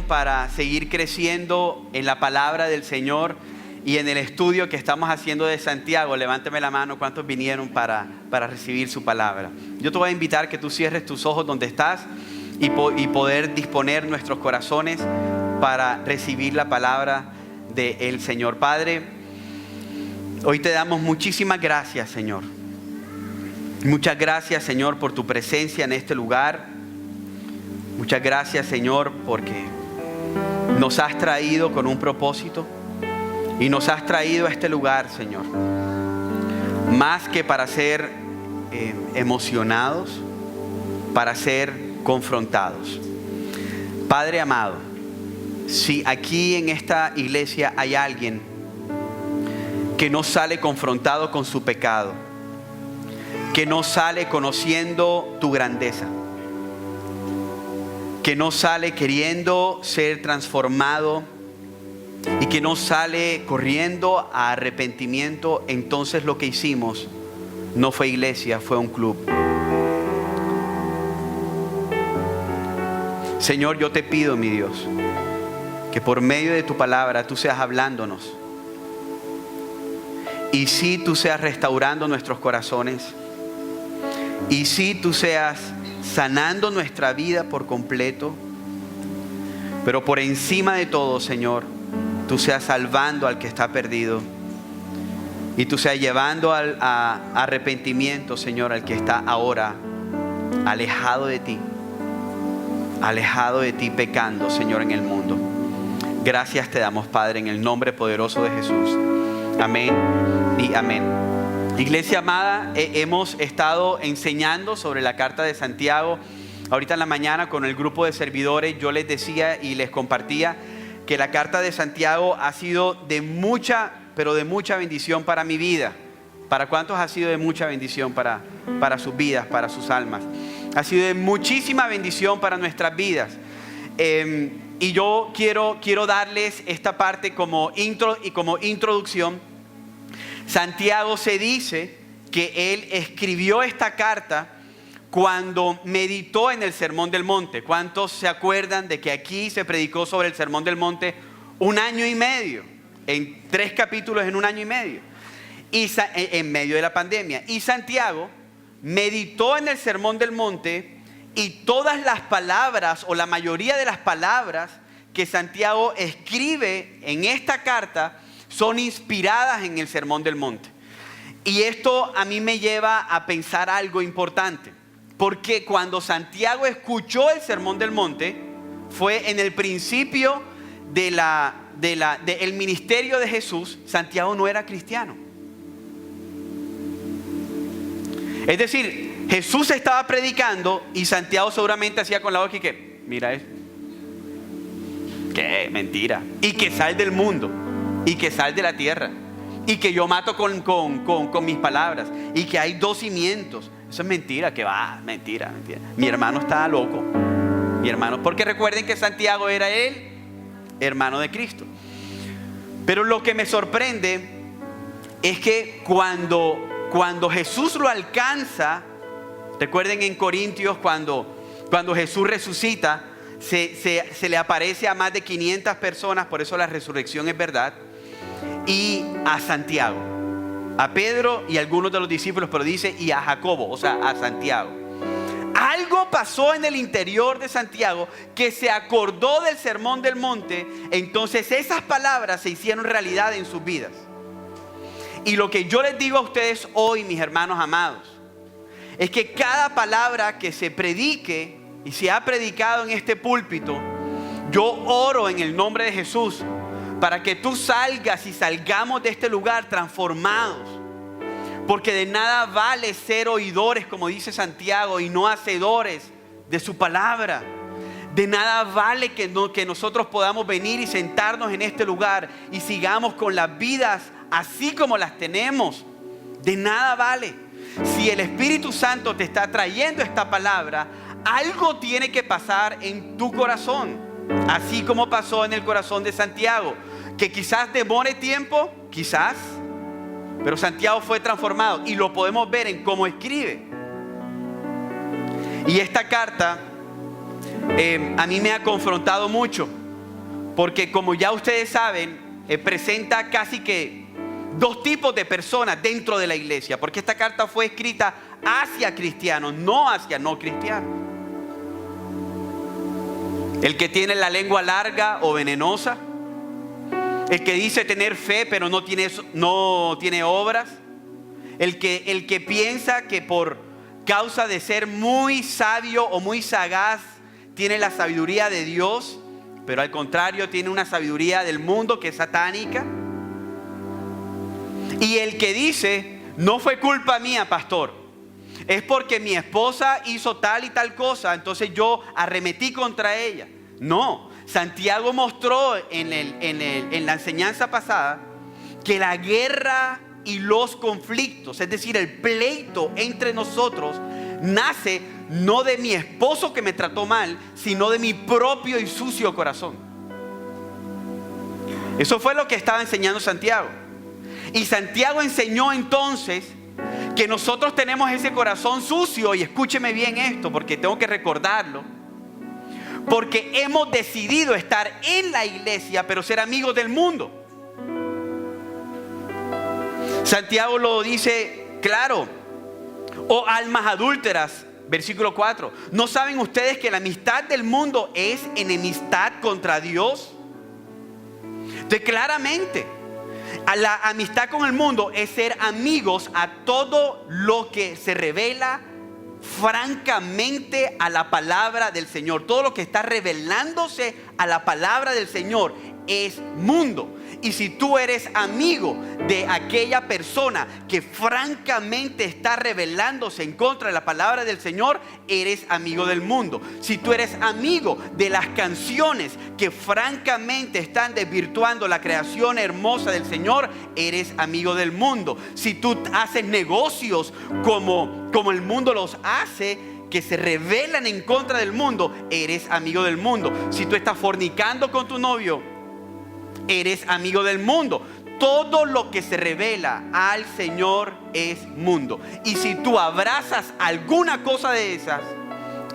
para seguir creciendo en la palabra del Señor y en el estudio que estamos haciendo de Santiago? Levánteme la mano, ¿cuántos vinieron para recibir su palabra? Yo te voy a invitar que tú cierres tus ojos donde estás y poder disponer nuestros corazones para recibir la palabra del Señor. Padre, hoy te damos muchísimas gracias, Señor. Muchas gracias, Señor, por tu presencia en este lugar. Muchas gracias, Señor, porque nos has traído con un propósito y nos has traído a este lugar, Señor, más que para ser emocionados, para ser confrontados. Padre amado, si aquí en esta iglesia hay alguien que no sale confrontado con su pecado, que no sale conociendo tu grandeza, que no sale queriendo ser transformado y que no sale corriendo a arrepentimiento, entonces lo que hicimos no fue iglesia, fue un club. Señor, yo te pido, mi Dios, que por medio de tu palabra tú seas hablándonos y sí tú seas restaurando nuestros corazones y sí tú seas sanando nuestra vida por completo, pero por encima de todo, Señor, tú seas salvando al que está perdido y tú seas llevando a arrepentimiento, Señor, al que está ahora alejado de ti pecando, Señor, en el mundo. Gracias te damos, Padre, en el nombre poderoso de Jesús. Amén y amén. Iglesia amada, hemos estado enseñando sobre la carta de Santiago. Ahorita en la mañana con el grupo de servidores yo les decía y les compartía que la carta de Santiago ha sido de mucha, pero de mucha bendición para mi vida. ¿Para cuántos ha sido de mucha bendición para sus vidas, para sus almas? Ha sido de muchísima bendición para nuestras vidas. Y yo quiero darles esta parte como intro y como introducción. Santiago se dice que él escribió esta carta cuando meditó en el Sermón del Monte. ¿Cuántos se acuerdan de que aquí se predicó sobre el Sermón del Monte 1 año y medio? En 3 capítulos en 1 año y medio. Y en medio de la pandemia. Y Santiago meditó en el Sermón del Monte y todas las palabras o la mayoría de las palabras que Santiago escribe en esta carta son inspiradas en el Sermón del Monte. Y esto a mí me lleva a pensar algo importante, porque cuando Santiago escuchó el Sermón del Monte fue en el principio del ministerio de Jesús. Santiago no era cristiano. Es decir, Jesús estaba predicando y Santiago seguramente hacía con la boca y que, mira eso, qué mentira, y que sal del mundo, y que sal de la tierra, y que yo mato con mis palabras, y que hay 2 cimientos. Eso es mentira, que va, mentira. Mi hermano está loco, mi hermano, porque recuerden que Santiago era el hermano de Cristo. Pero lo que me sorprende es que cuando Jesús lo alcanza, recuerden en Corintios cuando Jesús resucita, se le aparece a más de 500 personas, por eso la resurrección es verdad, y a Santiago, a Pedro y a algunos de los discípulos, pero dice y a Jacobo, o sea, a Santiago. Algo pasó en el interior de Santiago que se acordó del Sermón del Monte, entonces esas palabras se hicieron realidad en sus vidas. Y lo que yo les digo a ustedes hoy, mis hermanos amados, es que cada palabra que se predique y se ha predicado en este púlpito, yo oro en el nombre de Jesús para que tú salgas y salgamos de este lugar transformados. Porque de nada vale ser oidores, como dice Santiago, y no hacedores de su palabra. De nada vale que nosotros podamos venir y sentarnos en este lugar y sigamos con las vidas así como las tenemos. De nada vale. Si el Espíritu Santo te está trayendo esta palabra, algo tiene que pasar en tu corazón, así como pasó en el corazón de Santiago, que quizás demore tiempo, quizás, pero Santiago fue transformado y lo podemos ver en cómo escribe. Y esta carta a mí me ha confrontado mucho, porque como ya ustedes saben, presenta casi que dos tipos de personas dentro de la iglesia, porque esta carta fue escrita hacia cristianos, no hacia no cristianos. El que tiene la lengua larga o venenosa, el que dice tener fe pero no tiene obras, el que piensa que por causa de ser muy sabio o muy sagaz tiene la sabiduría de Dios, pero al contrario tiene una sabiduría del mundo que es satánica. Y el que dice, no fue culpa mía, pastor, es porque mi esposa hizo tal y tal cosa, entonces yo arremetí contra ella. No, Santiago mostró en la enseñanza pasada que la guerra y los conflictos, es decir, el pleito entre nosotros, nace no de mi esposo que me trató mal, sino de mi propio y sucio corazón. Eso fue lo que estaba enseñando Santiago. Y Santiago enseñó entonces que nosotros tenemos ese corazón sucio, y escúcheme bien esto porque tengo que recordarlo, porque hemos decidido estar en la iglesia pero ser amigos del mundo. Santiago lo dice claro: oh almas adúlteras, versículo 4, ¿no saben ustedes que la amistad del mundo es enemistad contra Dios? Entonces claramente la amistad con el mundo es ser amigos a todo lo que se revela francamente a la palabra del Señor. Todo lo que está revelándose a la palabra del Señor es mundo. Y si tú eres amigo de aquella persona que francamente está rebelándose en contra de la palabra del Señor, eres amigo del mundo. Si tú eres amigo de las canciones que francamente están desvirtuando la creación hermosa del Señor, eres amigo del mundo. Si tú haces negocios como el mundo los hace, que se rebelan en contra del mundo, eres amigo del mundo. Si tú estás fornicando con tu novio, eres amigo del mundo. Todo lo que se revela al Señor es mundo. Y si tú abrazas alguna cosa de esas,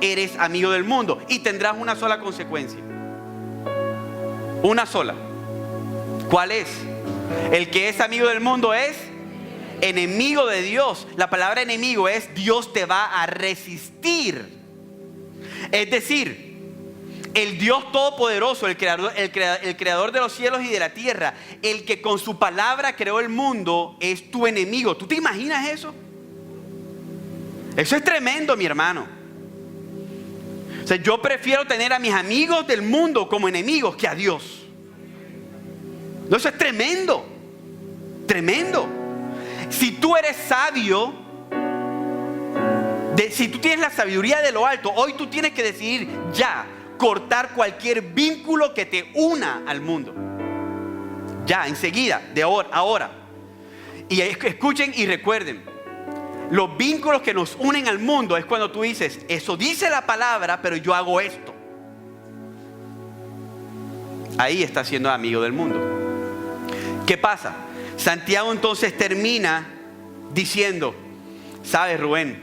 eres amigo del mundo. Y tendrás una sola consecuencia. Una sola. ¿Cuál es? El que es amigo del mundo es enemigo de Dios. La palabra enemigo es Dios te va a resistir. Es decir, el Dios todopoderoso, el creador de los cielos y de la tierra, el que con su palabra creó el mundo, es tu enemigo. ¿Tú te imaginas eso? Eso es tremendo, mi hermano. O sea, yo prefiero tener a mis amigos del mundo como enemigos que a Dios. No, eso es tremendo. Tremendo. Si tú eres sabio, si tú tienes la sabiduría de lo alto, hoy tú tienes que decidir ya cortar cualquier vínculo que te una al mundo. Ya, enseguida, de ahora. Y escuchen y recuerden, los vínculos que nos unen al mundo es cuando tú dices, eso dice la palabra, pero yo hago esto. Ahí estás siendo amigo del mundo. ¿Qué pasa? Santiago entonces termina diciendo, sabes, Rubén,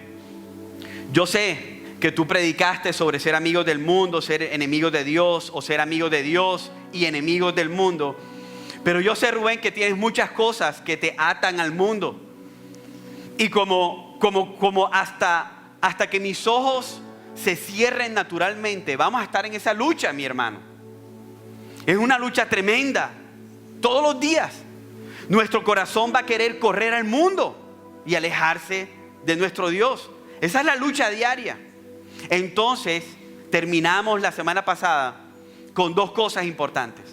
yo sé que tú predicaste sobre ser amigos del mundo, ser enemigos de Dios, o ser amigos de Dios y enemigos del mundo. Pero yo sé, Rubén, que tienes muchas cosas que te atan al mundo. Y como hasta que mis ojos se cierren naturalmente, vamos a estar en esa lucha, mi hermano. Es una lucha tremenda. Todos los días nuestro corazón va a querer correr al mundo y alejarse de nuestro Dios. Esa es la lucha diaria. Entonces, terminamos la semana pasada con dos cosas importantes.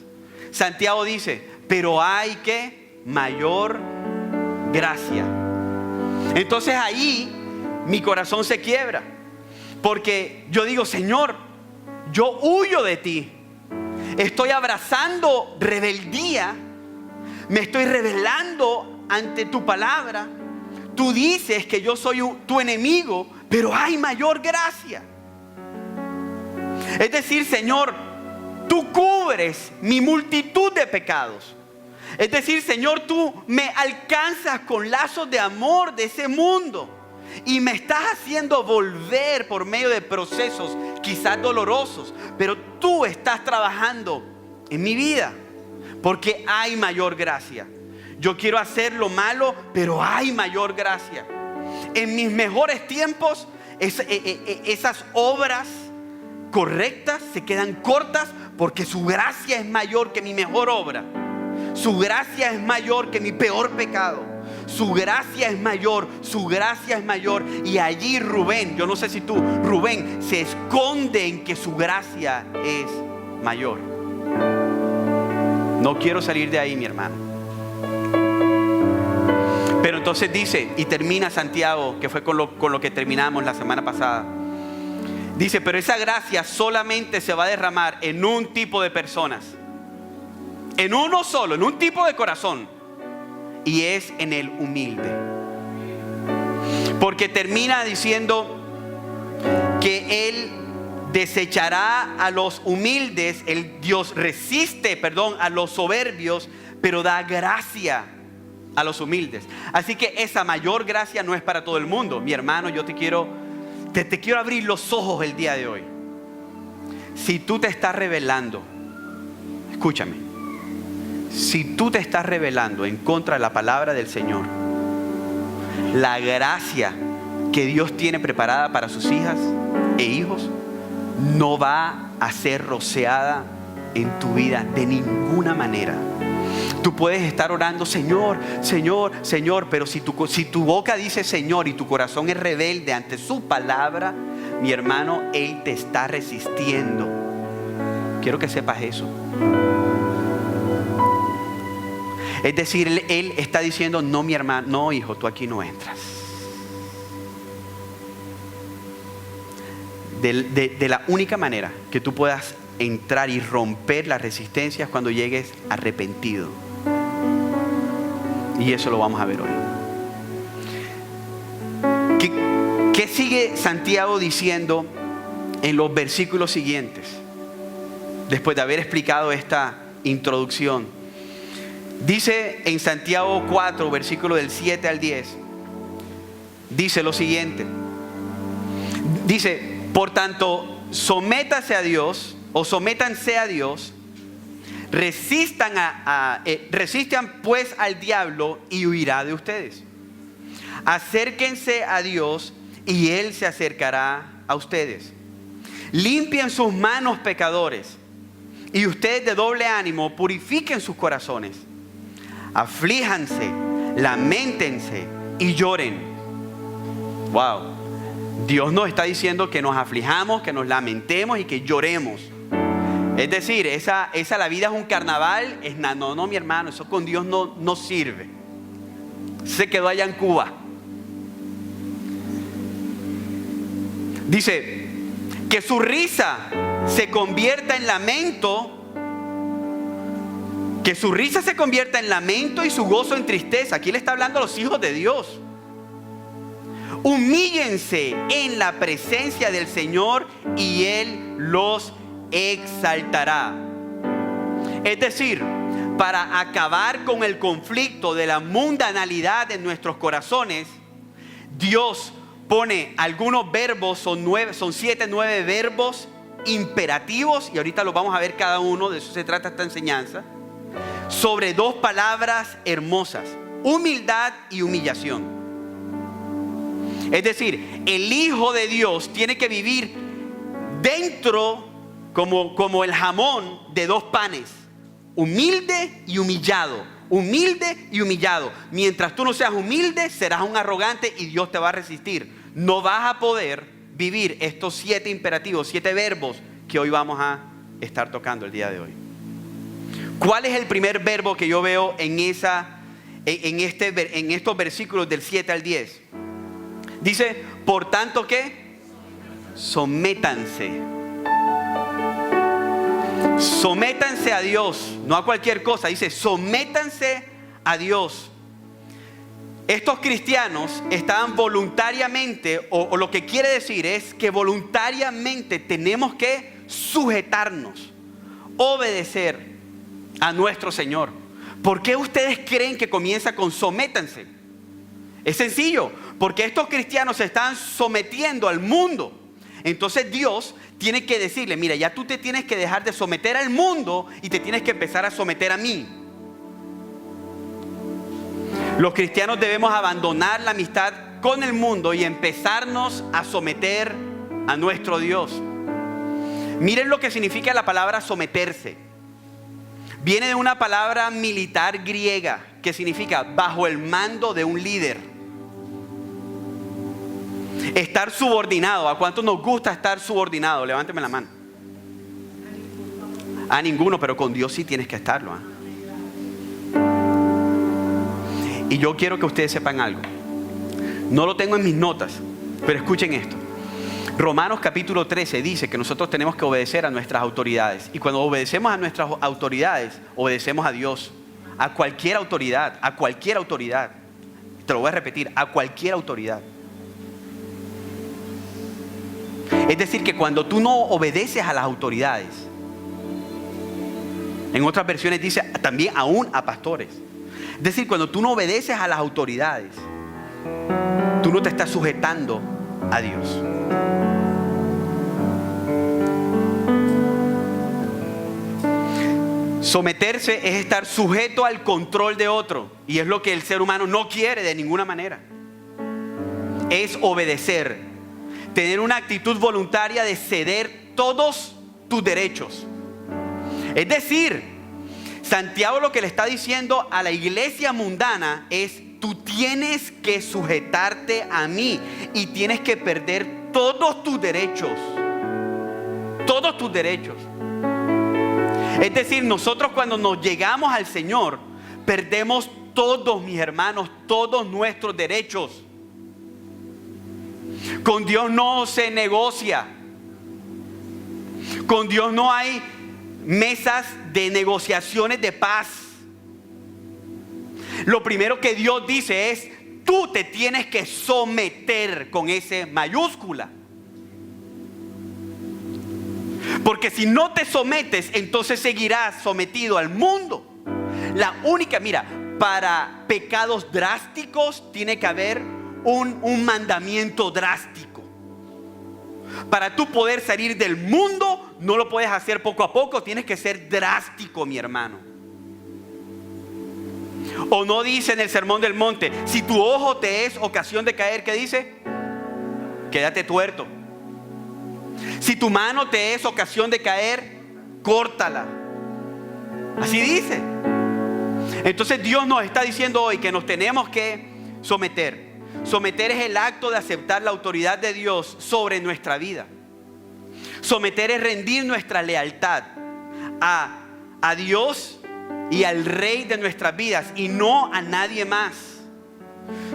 Santiago dice, pero hay que mayor gracia. Entonces ahí mi corazón se quiebra, porque yo digo, Señor, yo huyo de ti. Estoy abrazando rebeldía, me estoy rebelando ante tu palabra. Tú dices que yo soy tu enemigo, pero hay mayor gracia. Es decir, Señor, tú cubres mi multitud de pecados. Es decir, Señor, tú me alcanzas con lazos de amor de ese mundo y me estás haciendo volver por medio de procesos quizás dolorosos, pero tú estás trabajando en mi vida, porque hay mayor gracia. Yo quiero hacer lo malo, pero hay mayor gracia. En mis mejores tiempos, esas obras correctas se quedan cortas porque su gracia es mayor que mi mejor obra. Su gracia es mayor que mi peor pecado. Su gracia es mayor, su gracia es mayor. Y allí Rubén, yo no sé si tú, Rubén se esconde en que su gracia es mayor. No quiero salir de ahí, mi hermano. Pero entonces dice, y termina Santiago, que fue con lo que terminamos la semana pasada. Dice, pero esa gracia solamente se va a derramar en un tipo de personas. En uno solo, en un tipo de corazón. Y es en el humilde. Porque termina diciendo que Él desechará a los humildes. El Dios resiste, a los soberbios, pero da gracia a los humildes. Así que esa mayor gracia no es para todo el mundo. Mi hermano, yo te quiero abrir los ojos el día de hoy. Si tú te estás rebelando, escúchame, si tú te estás rebelando en contra de la palabra del Señor, la gracia que Dios tiene preparada para sus hijas e hijos no va a ser rociada en tu vida de ninguna manera. Tú puedes estar orando, Señor, Señor, Señor, pero si tu boca dice Señor y tu corazón es rebelde ante su palabra, mi hermano, Él te está resistiendo. Quiero que sepas eso. Es decir, Él está diciendo, no, mi hermano, no, hijo, tú aquí no entras. De la única manera que tú puedas entrar y romper las resistencias cuando llegues arrepentido. Y eso lo vamos a ver hoy. ¿Qué sigue Santiago diciendo en los versículos siguientes? Después de haber explicado esta introducción. Dice en Santiago 4, versículo del 7 al 10. Dice lo siguiente. Dice, por tanto, sométanse a Dios, resistan pues al diablo y huirá de ustedes. Acérquense a Dios y Él se acercará a ustedes. Limpien sus manos, pecadores, y ustedes de doble ánimo purifiquen sus corazones. Aflíjanse, lamentense y lloren. Wow. Dios nos está diciendo que nos aflijamos, que nos lamentemos y que lloremos. Es decir, la vida es un carnaval. No, mi hermano, eso con Dios no sirve. Se quedó allá en Cuba. Dice, que su risa se convierta en lamento. Que su risa se convierta en lamento y su gozo en tristeza. Aquí le está hablando a los hijos de Dios. Humíllense en la presencia del Señor y Él los exaltará. Es decir, para acabar con el conflicto de la mundanalidad en nuestros corazones, Dios pone algunos verbos, son 7, 9 verbos imperativos, y ahorita los vamos a ver cada uno, de eso se trata esta enseñanza, sobre 2 palabras hermosas: humildad y humillación. Es decir, el Hijo de Dios tiene que vivir dentro como el jamón de 2 panes, humilde y humillado, humilde y humillado. Mientras tú no seas humilde, serás un arrogante y Dios te va a resistir. No vas a poder vivir estos 7 imperativos, 7 verbos que hoy vamos a estar tocando el día de hoy. ¿Cuál es el primer verbo que yo veo en estos versículos del 7 al 10? Dice, por tanto, ¿qué? Sométanse. Sométanse a Dios, no a cualquier cosa. Dice, sométanse a Dios. Estos cristianos estaban voluntariamente, o lo que quiere decir es que voluntariamente tenemos que sujetarnos, obedecer a nuestro Señor. ¿Por qué ustedes creen que comienza con sométanse? Es sencillo, porque estos cristianos se están sometiendo al mundo. entonces Dios tiene que decirle, mira, ya tú te tienes que dejar de someter al mundo y te tienes que empezar a someter a mí. Los cristianos debemos abandonar la amistad con el mundo y empezarnos a someter a nuestro Dios. Miren lo que significa la palabra someterse. Viene de una palabra militar griega que significa bajo el mando de un líder. Estar subordinado. ¿A cuántos nos gusta estar subordinado? Levánteme la mano. A ninguno, pero con Dios sí tienes que estarlo. Y yo quiero que ustedes sepan algo. No lo tengo en mis notas, pero escuchen esto. Romanos capítulo 13 dice que nosotros tenemos que obedecer a nuestras autoridades. Y cuando obedecemos a nuestras autoridades, obedecemos a Dios. A cualquier autoridad, a cualquier autoridad. Te lo voy a repetir, a cualquier autoridad. Es decir, que cuando tú no obedeces a las autoridades, en otras versiones dice también aún a pastores. Es decir, cuando tú no obedeces a las autoridades, tú no te estás sujetando a Dios. Someterse es estar sujeto al control de otro. Y es lo que el ser humano no quiere de ninguna manera. Es obedecer. Tener una actitud voluntaria de ceder todos tus derechos. Es decir, Santiago lo que le está diciendo a la iglesia mundana es: tú tienes que sujetarte a mí y tienes que perder todos tus derechos. Todos tus derechos. Es decir, nosotros cuando nos llegamos al Señor, perdemos todos, mis hermanos, todos nuestros derechos. Con Dios no se negocia. Con Dios no hay mesas de negociaciones de paz. Lo primero que Dios dice es: tú te tienes que someter con S mayúscula. Porque si no te sometes, entonces seguirás sometido al mundo. La única, mira, para pecados drásticos tiene que haber un mandamiento drástico. Para tú poder salir del mundo, no lo puedes hacer poco a poco, tienes que ser drástico, mi hermano. O no dice en el Sermón del Monte: si tu ojo te es ocasión de caer, ¿qué dice? Quédate tuerto. Si tu mano te es ocasión de caer, córtala. Así dice. Entonces Dios nos está diciendo hoy que nos tenemos que someter. Someter es el acto de aceptar la autoridad de Dios sobre nuestra vida. Someter es rendir nuestra lealtad a Dios y al Rey de nuestras vidas y no a nadie más.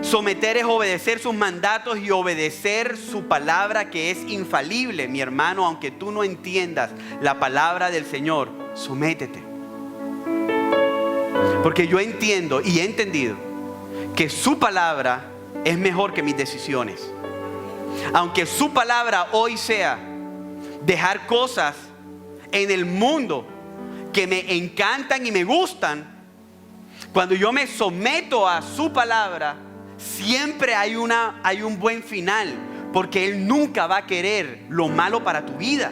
Someter es obedecer sus mandatos y obedecer su palabra, que es infalible. Mi hermano, aunque tú no entiendas la palabra del Señor, sométete. Porque yo entiendo y he entendido que su palabra es mejor que mis decisiones. Aunque su palabra hoy sea dejar cosas en el mundo que me encantan y me gustan, cuando yo me someto a su palabra, siempre hay un buen final, porque Él nunca va a querer lo malo para tu vida.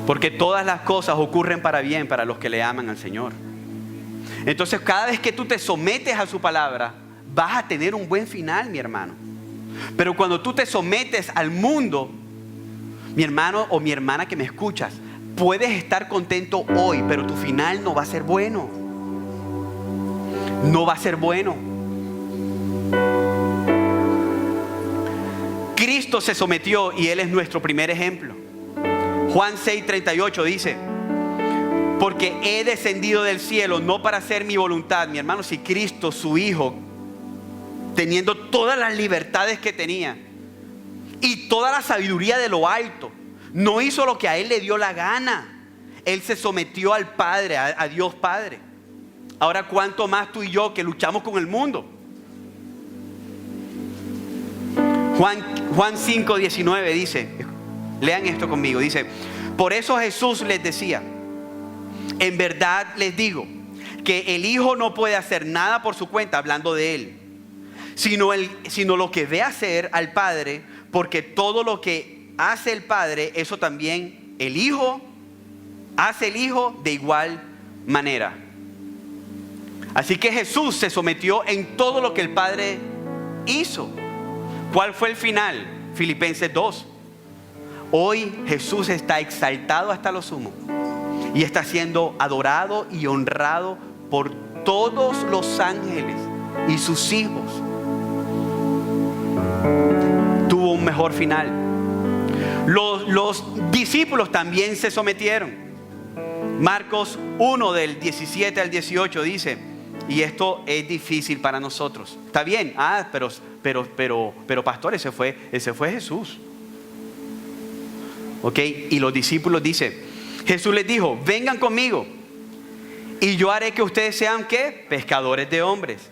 Porque todas las cosas ocurren para bien para los que le aman al Señor. Entonces, cada vez que tú te sometes a su palabra, vas a tener un buen final, mi hermano. Pero cuando tú te sometes al mundo, mi hermano o mi hermana que me escuchas, puedes estar contento hoy, pero tu final no va a ser bueno. No va a ser bueno. Cristo se sometió y Él es nuestro primer ejemplo. Juan 6:38 dice: porque he descendido del cielo no para hacer mi voluntad. Mi hermano, si Cristo, su Hijo, teniendo todas las libertades que tenía y toda la sabiduría de lo alto, no hizo lo que a Él le dio la gana. Él se sometió al Padre, a Dios Padre. Ahora, ¿cuánto más tú y yo que luchamos con el mundo? Juan 5:19 dice, lean esto conmigo, dice: por eso Jesús les decía: en verdad les digo que el Hijo no puede hacer nada por su cuenta, hablando de Él, sino lo que ve hacer al Padre, porque todo lo que hace el Padre, eso también el Hijo hace el Hijo de igual manera. Así que Jesús se sometió en todo lo que el Padre hizo. ¿Cuál fue el final? Filipenses 2. Hoy Jesús está exaltado hasta lo sumo y está siendo adorado y honrado por todos los ángeles y sus hijos. Tuvo un mejor final. Los discípulos también se sometieron. Marcos 1 del 17 al 18 dice, y esto es difícil para nosotros. Está bien, pero pastor, ese fue Jesús. Ok, y los discípulos dicen, Jesús les dijo, vengan conmigo y yo haré que ustedes sean ¿qué? Pescadores de hombres.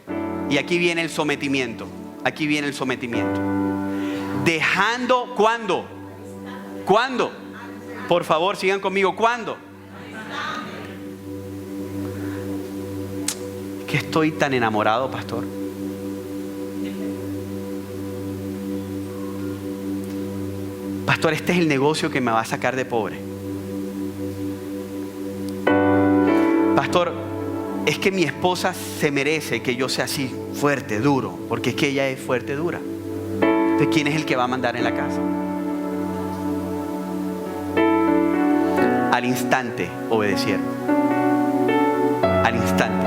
Y aquí viene el sometimiento. Aquí viene el sometimiento. Dejando, ¿cuándo? ¿Cuándo? Por favor, sigan conmigo. ¿Cuándo? Que estoy tan enamorado, pastor. Pastor, este es el negocio que me va a sacar de pobre. Pastor, es que mi esposa se merece que yo sea así, fuerte, duro, porque es que ella es fuerte, dura. Entonces, ¿quién es el que va a mandar en la casa? Al instante obedecieron. Al instante.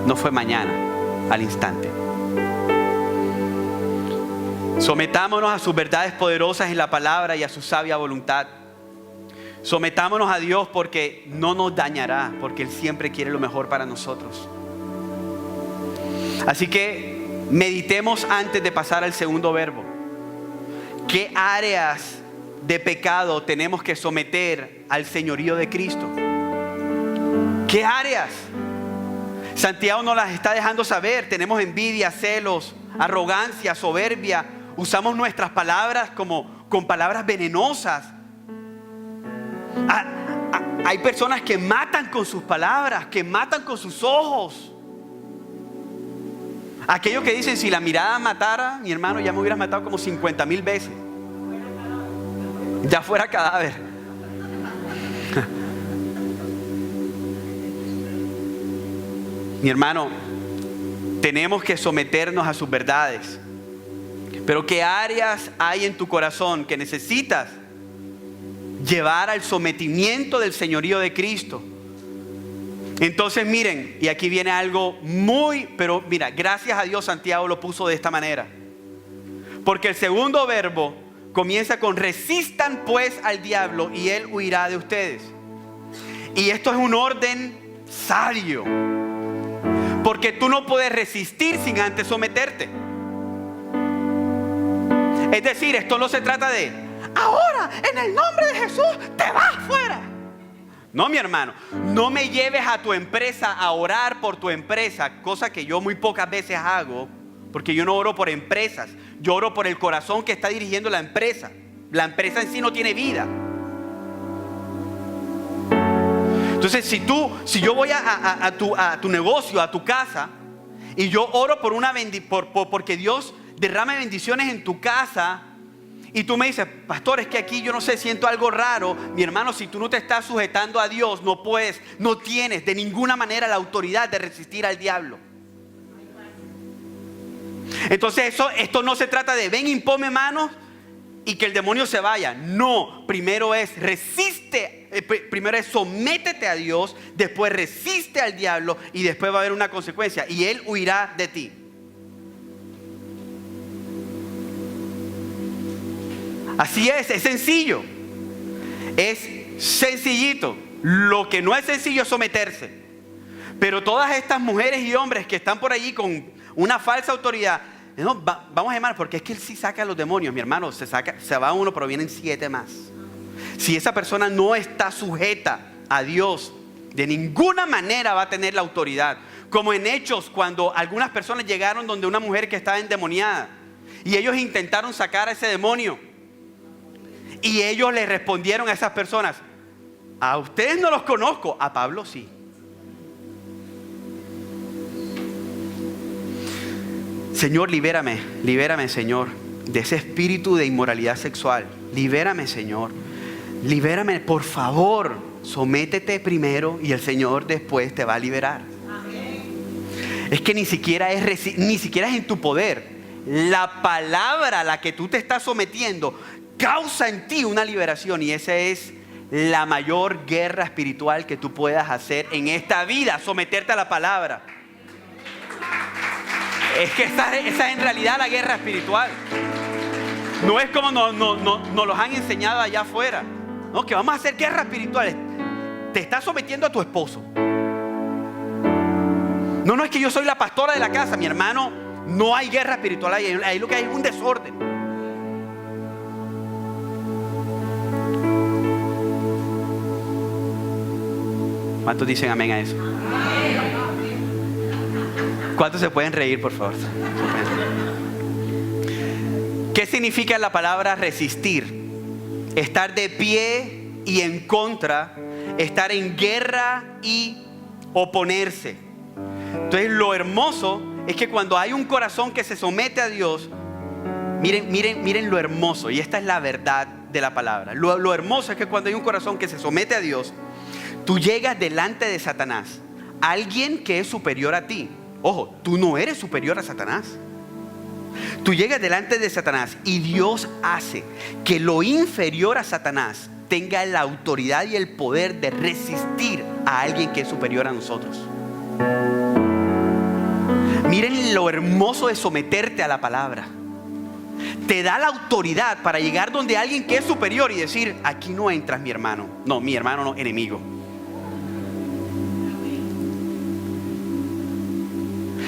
No fue mañana, al instante. Sometámonos a sus verdades poderosas en la palabra y a su sabia voluntad. Sometámonos a Dios porque no nos dañará, porque Él siempre quiere lo mejor para nosotros. Así que meditemos antes de pasar al segundo verbo. ¿Qué áreas de pecado tenemos que someter al señorío de Cristo? ¿Qué áreas? Santiago nos las está dejando saber. Tenemos envidia, celos, arrogancia, soberbia. Usamos nuestras palabras con palabras venenosas. Hay personas que matan con sus palabras, que matan con sus ojos. Aquellos que dicen, si la mirada matara, mi hermano, ya me hubieras matado como 50,000 veces. Ya fuera cadáver. Mi hermano, tenemos que someternos a sus verdades. Pero ¿qué áreas hay en tu corazón que necesitas llevar al sometimiento del señorío de Cristo? Entonces miren, y aquí viene algo pero mira, gracias a Dios Santiago lo puso de esta manera. Porque el segundo verbo comienza con resistan pues al diablo y él huirá de ustedes. Y esto es un orden sabio. Porque tú no puedes resistir sin antes someterte. Es decir, esto no se trata de ahora en el nombre de Jesús te vas fuera. No, mi hermano, no me lleves a tu empresa a orar por tu empresa, cosa que yo muy pocas veces hago, porque yo no oro por empresas, yo oro por el corazón que está dirigiendo la empresa. La empresa en sí no tiene vida. Entonces, si yo voy a tu negocio, a tu casa, y yo oro porque Dios derrame bendiciones en tu casa, y tú me dices, pastor, es que aquí yo no sé, siento algo raro. Mi hermano, si tú no te estás sujetando a Dios, no tienes de ninguna manera la autoridad de resistir al diablo. Entonces esto no se trata de ven, impone manos y que el demonio se vaya. No, primero es resiste, primero es sométete a Dios, después resiste al diablo y después va a haber una consecuencia y él huirá de ti. Así es sencillo, es sencillito. Lo que no es sencillo es someterse. Pero todas estas mujeres y hombres que están por allí con una falsa autoridad, no, vamos a llamar, porque es que él sí saca a los demonios, mi hermano, se va uno, pero vienen 7 más. Si esa persona no está sujeta a Dios, de ninguna manera va a tener la autoridad. Como en Hechos, cuando algunas personas llegaron donde una mujer que estaba endemoniada y ellos intentaron sacar a ese demonio. Y ellos le respondieron a esas personas, a ustedes no los conozco, a Pablo sí. Señor, libérame, Señor, de ese espíritu de inmoralidad sexual. Libérame, Señor. Libérame, por favor. Sométete primero y el Señor después te va a liberar. Es que ni siquiera es en tu poder. La palabra a la que tú te estás sometiendo causa en ti una liberación, y esa es la mayor guerra espiritual que tú puedas hacer en esta vida, someterte a la palabra. Es que esa es en realidad la guerra espiritual. No es como nos los han enseñado allá afuera. No, que vamos a hacer guerras espirituales. Te estás sometiendo a tu esposo. No es que yo soy la pastora de la casa, mi hermano. No hay guerra espiritual ahí lo que hay es un desorden. ¿Cuántos dicen amén a eso? ¿Cuántos se pueden reír, por favor? ¿Qué significa la palabra resistir? Estar de pie y en contra, estar en guerra y oponerse. Entonces lo hermoso es que cuando hay un corazón que se somete a Dios, miren lo hermoso, y esta es la verdad de la palabra. Lo hermoso es que cuando hay un corazón que se somete a Dios, tú llegas delante de Satanás, alguien que es superior a ti. Ojo, tú no eres superior a Satanás. Tú llegas delante de Satanás y Dios hace que lo inferior a Satanás tenga la autoridad y el poder de resistir a alguien que es superior a nosotros. Miren lo hermoso de someterte a la palabra. Te da la autoridad para llegar donde alguien que es superior y decir: aquí no entras, mi hermano. No, mi hermano no, enemigo.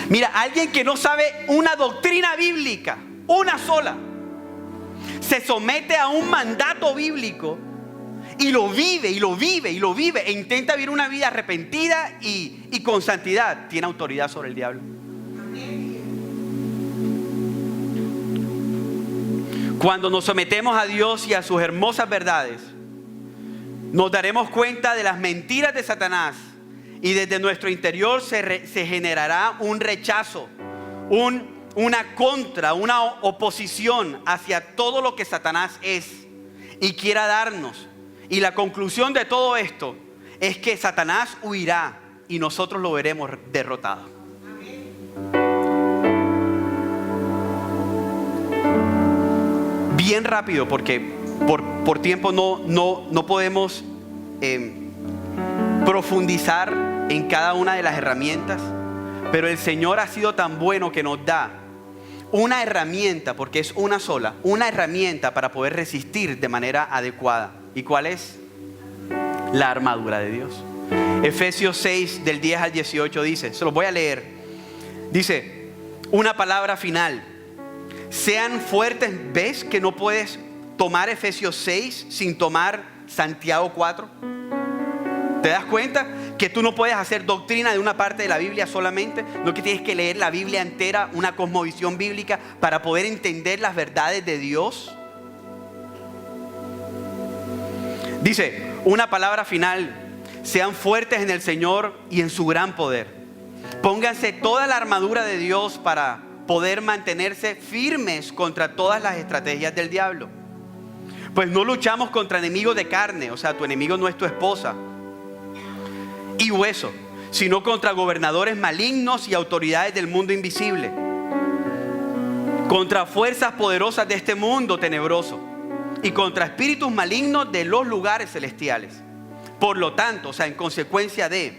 Mira, alguien que no sabe una doctrina bíblica, una sola, se somete a un mandato bíblico y lo vive, e intenta vivir una vida arrepentida y con santidad. Tiene autoridad sobre el diablo. Cuando nos sometemos a Dios y a sus hermosas verdades, nos daremos cuenta de las mentiras de Satanás. Y desde nuestro interior se generará un rechazo, una contra, una oposición hacia todo lo que Satanás es y quiera darnos. Y la conclusión de todo esto es que Satanás huirá y nosotros lo veremos derrotado. Bien rápido, porque por tiempo no podemos profundizar en cada una de las herramientas, pero el Señor ha sido tan bueno que nos da una herramienta, porque es una sola, una herramienta para poder resistir de manera adecuada. ¿Y cuál es? La armadura de Dios. Efesios 6 del 10 al 18 dice, se los voy a leer, dice una palabra final: sean fuertes. ¿Ves que no puedes tomar Efesios 6 sin tomar Santiago 4? ¿Te das cuenta? Que tú no puedes hacer doctrina de una parte de la Biblia solamente, no, que tienes que leer la Biblia entera, una cosmovisión bíblica para poder entender las verdades de Dios. Dice, una palabra final: sean fuertes en el Señor y en su gran poder. Pónganse toda la armadura de Dios para poder mantenerse firmes contra todas las estrategias del diablo. Pues no luchamos contra enemigos de carne, o sea, tu enemigo no es tu esposa y hueso, sino contra gobernadores malignos y autoridades del mundo invisible, contra fuerzas poderosas de este mundo tenebroso y contra espíritus malignos de los lugares celestiales. Por lo tanto, o sea, en consecuencia de,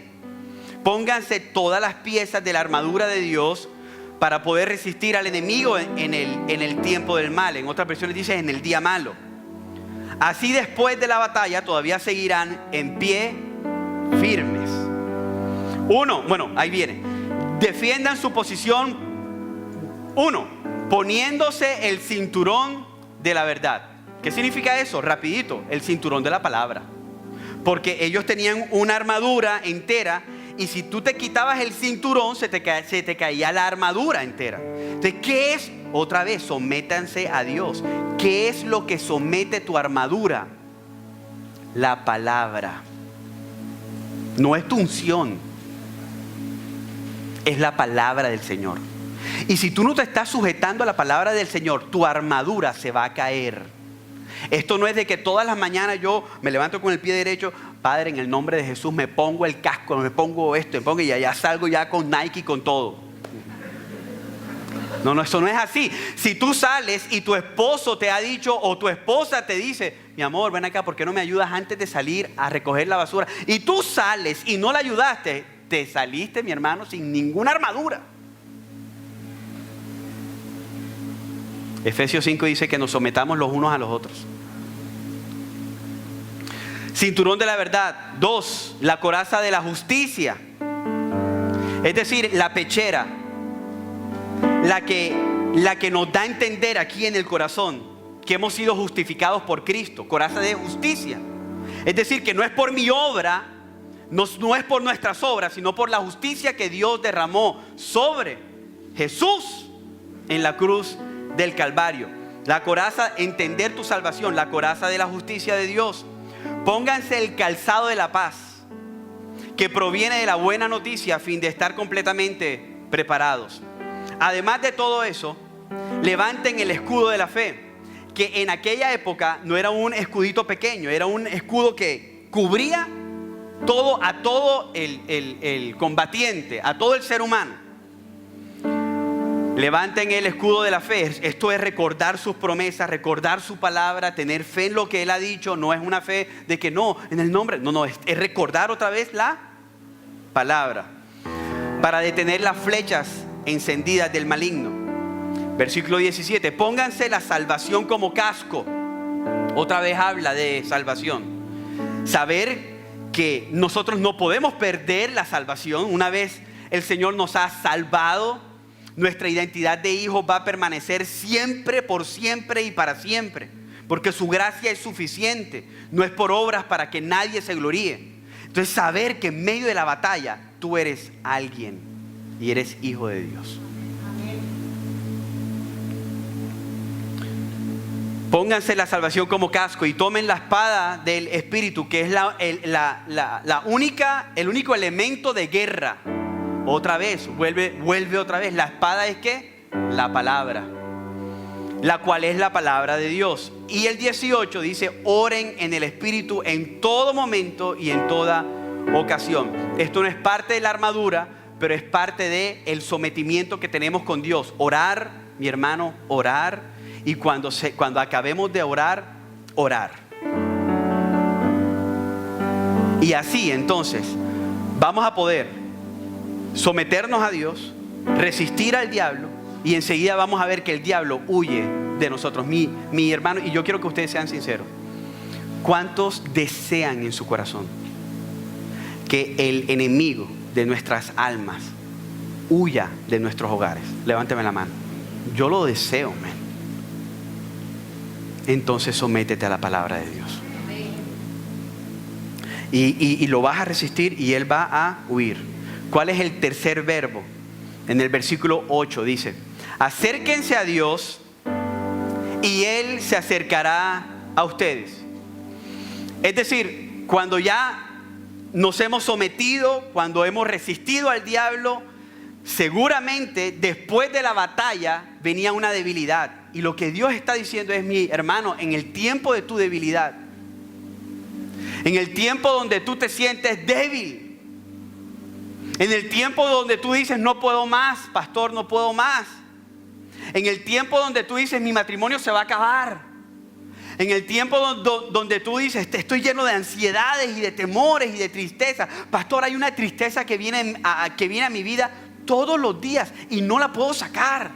pónganse todas las piezas de la armadura de Dios para poder resistir al enemigo en el tiempo del mal. En otras versiones dice en el día malo. Así después de la batalla todavía seguirán en pie firmes. Ahí viene. Defiendan su posición. Poniéndose el cinturón de la verdad. ¿Qué significa eso? Rapidito, el cinturón de la palabra. Porque ellos tenían una armadura entera, y si tú te quitabas el cinturón, se te caía la armadura entera. Entonces, ¿qué es? Otra vez, sométanse a Dios. ¿Qué es lo que somete tu armadura? La palabra. No es tu unción, es la palabra del Señor. Y si tú no te estás sujetando a la palabra del Señor, tu armadura se va a caer. Esto no es de que todas las mañanas yo me levanto con el pie derecho, Padre, en el nombre de Jesús me pongo el casco, me pongo esto, me pongo y ya salgo ya con Nike y con todo. No, eso no es así. Si tú sales y tu esposo te ha dicho o tu esposa te dice, mi amor, ven acá, ¿por qué no me ayudas antes de salir a recoger la basura? Y tú sales y no la ayudaste, te saliste, mi hermano, sin ninguna armadura. Efesios 5 dice que nos sometamos los unos a los otros. Cinturón de la verdad. 2, la coraza de la justicia. Es decir, la pechera. La que nos da a entender aquí en el corazón que hemos sido justificados por Cristo. Coraza de justicia. Es decir, que no es por mi obra, no es por nuestras obras, sino por la justicia que Dios derramó sobre Jesús en la cruz del Calvario. La coraza, entender tu salvación, la coraza de la justicia de Dios. Pónganse el calzado de la paz, que proviene de la buena noticia, a fin de estar completamente preparados. Además de todo eso, levanten el escudo de la fe, que en aquella época no era un escudito pequeño, era un escudo que cubría a todo el combatiente, a todo el ser humano. Levanten el escudo de la fe. Esto es recordar sus promesas, recordar su palabra, tener fe en lo que Él ha dicho. No es una fe de que no, en el nombre. No, es recordar otra vez la palabra. Para detener las flechas encendidas del maligno. Versículo 17. Pónganse la salvación como casco. Otra vez habla de salvación. Saber que nosotros no podemos perder la salvación. Una vez el Señor nos ha salvado, nuestra identidad de hijos va a permanecer siempre, por siempre y para siempre. Porque su gracia es suficiente. No es por obras para que nadie se gloríe. Entonces saber que en medio de la batalla tú eres alguien y eres hijo de Dios. Pónganse la salvación como casco y tomen la espada del Espíritu, que es el único elemento de guerra. Otra vez, vuelve otra vez. La espada es ¿qué? La palabra, la cual es la palabra de Dios. Y el 18 dice, oren en el Espíritu en todo momento y en toda ocasión. Esto no es parte de la armadura, pero es parte del sometimiento que tenemos con Dios. Orar, mi hermano, orar. Y cuando acabemos de orar, orar. Y así entonces vamos a poder someternos a Dios, resistir al diablo, y enseguida vamos a ver que el diablo huye de nosotros. Mi hermano, y yo quiero que ustedes sean sinceros. ¿Cuántos desean en su corazón que el enemigo de nuestras almas huya de nuestros hogares? Levánteme la mano. Yo lo deseo, man. Entonces sométete a la palabra de Dios. Y lo vas a resistir y Él va a huir. ¿Cuál es el tercer verbo? En el versículo 8 dice, acérquense a Dios y Él se acercará a ustedes. Es decir, cuando ya nos hemos sometido, cuando hemos resistido al diablo, seguramente después de la batalla venía una debilidad. Y lo que Dios está diciendo es, mi hermano, en el tiempo de tu debilidad, en el tiempo donde tú te sientes débil, en el tiempo donde tú dices, no puedo más, pastor, no puedo más. En el tiempo donde tú dices, mi matrimonio se va a acabar. En el tiempo donde tú dices, estoy lleno de ansiedades y de temores y de tristeza. Pastor, hay una tristeza que viene a mi vida todos los días y no la puedo sacar.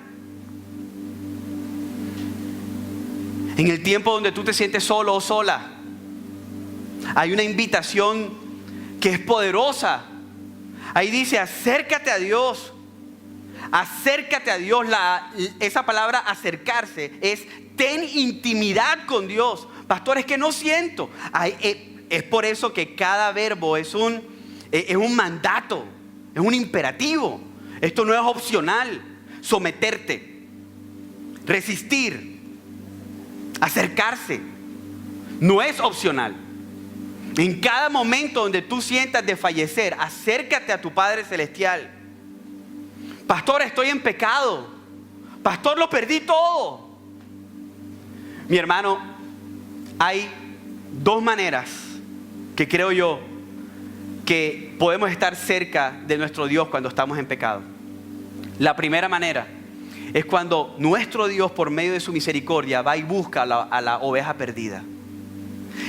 En el tiempo donde tú te sientes solo o sola, hay una invitación que es poderosa. Ahí dice, acércate a Dios. Acércate a Dios. Esa palabra acercarse es ten intimidad con Dios. Pastor, es que no siento. Es por eso que cada verbo es un mandato, es un imperativo. Esto no es opcional. Someterte, resistir, acercarse. No es opcional. En cada momento donde tú sientas de fallecer, acércate a tu Padre Celestial. Pastor, estoy en pecado. Pastor, lo perdí todo. Mi hermano, hay dos maneras que creo yo que podemos estar cerca de nuestro Dios cuando estamos en pecado. La primera manera es cuando nuestro Dios, por medio de su misericordia, va y busca a la oveja perdida.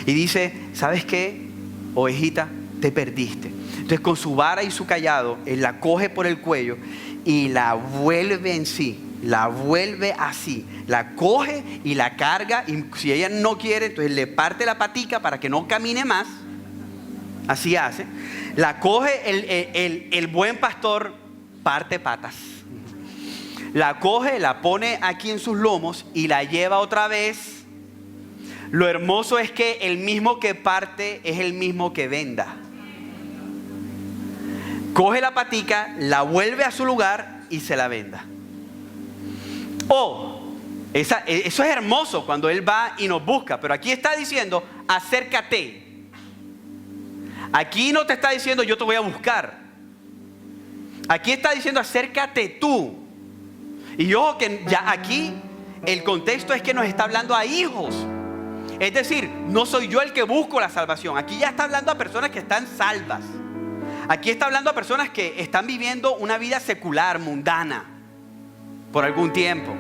Y dice, ¿sabes qué? Ovejita, te perdiste. Entonces con su vara y su cayado, Él la coge por el cuello y la vuelve en sí. La vuelve así. La coge y la carga. Y si ella no quiere, entonces le parte la patica para que no camine más. Así hace. La coge el buen pastor, parte patas. La coge, la pone aquí en sus lomos y la lleva otra vez. Lo hermoso es que el mismo que parte es el mismo que venda. Coge la patica, la vuelve a su lugar y se la venda. Eso es hermoso cuando Él va y nos busca. Pero aquí está diciendo, acércate. Aquí no te está diciendo, yo te voy a buscar. Aquí está diciendo, acércate tú. Y ojo que ya aquí el contexto es que nos está hablando a hijos. Es decir, no soy yo el que busco la salvación. Aquí ya está hablando a personas que están salvas. Aquí está hablando a personas que están viviendo una vida secular, mundana, por algún tiempo.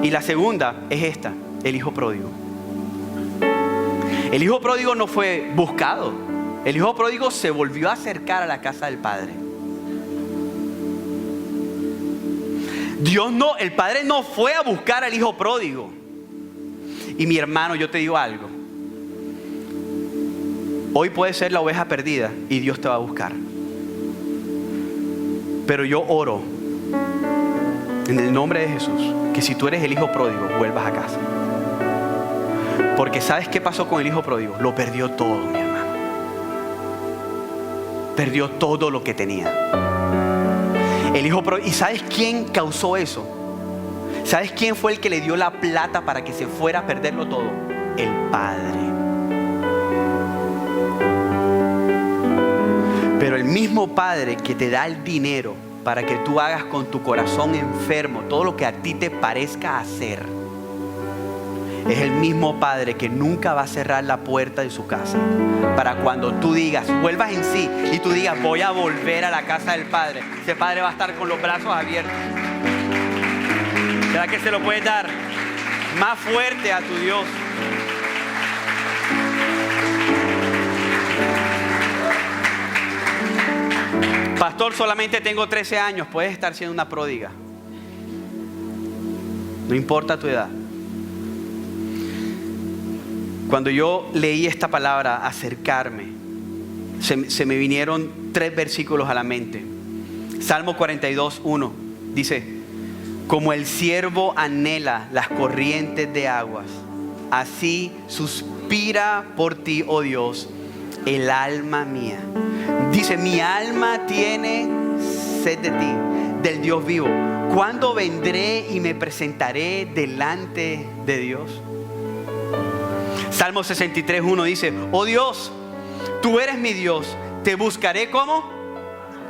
Y la segunda es esta, el hijo pródigo. El hijo pródigo no fue buscado. El hijo pródigo se volvió a acercar a la casa del padre. El padre no fue a buscar al hijo pródigo. Y mi hermano, yo te digo algo. Hoy puede ser la oveja perdida y Dios te va a buscar. Pero yo oro en el nombre de Jesús que si tú eres el hijo pródigo, vuelvas a casa. Porque ¿sabes qué pasó con el hijo pródigo? Lo perdió todo, mi hermano. Perdió todo lo que tenía. El hijo pródigo. ¿Y sabes quién causó eso? ¿Sabes quién fue el que le dio la plata para que se fuera a perderlo todo? El padre. Pero el mismo padre que te da el dinero para que tú hagas con tu corazón enfermo todo lo que a ti te parezca hacer, es el mismo padre que nunca va a cerrar la puerta de su casa para cuando tú digas, vuelvas en sí y tú digas, voy a volver a la casa del padre. Ese padre va a estar con los brazos abiertos. ¿Será que se lo puedes dar más fuerte a tu Dios? Pastor, solamente tengo 13 años. Puedes estar siendo una pródiga. No importa tu edad. Cuando yo leí esta palabra, acercarme, se me vinieron 3 versículos a la mente. Salmo 42:1 dice, como el ciervo anhela las corrientes de aguas, así suspira por ti, oh Dios, el alma mía. Dice, mi alma tiene sed de ti, del Dios vivo. ¿Cuándo vendré y me presentaré delante de Dios? Salmo 63:1 dice, oh Dios, tú eres mi Dios, te buscaré ¿cómo?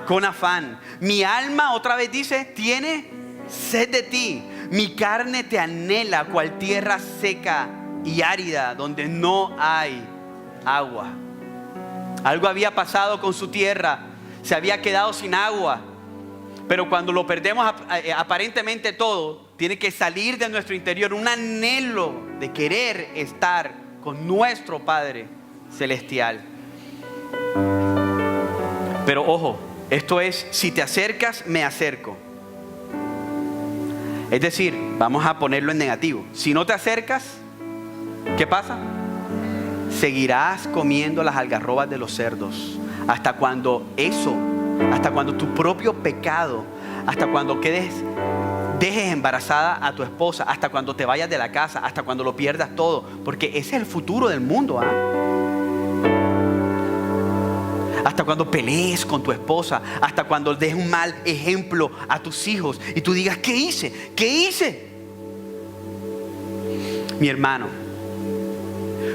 Con afán. Mi alma, otra vez dice, tiene sed de ti. Mi carne te anhela cual tierra seca y árida donde no hay agua. Algo había pasado con su tierra, se había quedado sin agua. Pero cuando lo perdemos aparentemente todo, tiene que salir de nuestro interior un anhelo de querer estar con nuestro Padre Celestial. Pero ojo, esto es, si te acercas, me acerco. Es decir, vamos a ponerlo en negativo. Si no te acercas, ¿qué pasa? Seguirás comiendo las algarrobas de los cerdos. Hasta cuando tu propio pecado, hasta cuando dejes embarazada a tu esposa, hasta cuando te vayas de la casa, hasta cuando lo pierdas todo. Porque ese es el futuro del mundo, hasta cuando pelees con tu esposa, hasta cuando des un mal ejemplo a tus hijos y tú digas, ¿qué hice? ¿Qué hice? Mi hermano,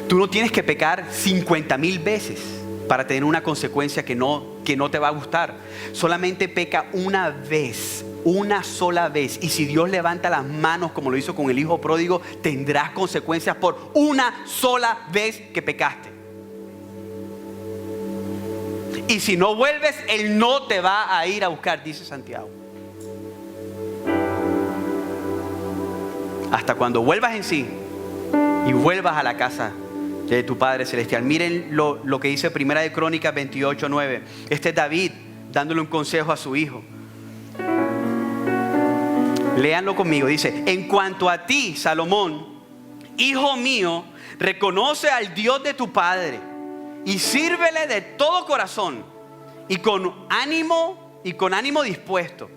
tú no tienes que pecar 50,000 veces para tener una consecuencia que no te va a gustar. Solamente peca una vez, una sola vez. Y si Dios levanta las manos como lo hizo con el hijo pródigo, tendrás consecuencias por una sola vez que pecaste. Y si no vuelves, Él no te va a ir a buscar, dice Santiago. Hasta cuando vuelvas en sí y vuelvas a la casa de tu Padre Celestial. Miren lo que dice Primera de Crónicas 28:9. Este es David dándole un consejo a su hijo. Léanlo conmigo. Dice: en cuanto a ti, Salomón, hijo mío, reconoce al Dios de tu padre y sírvele de todo corazón y con ánimo dispuesto,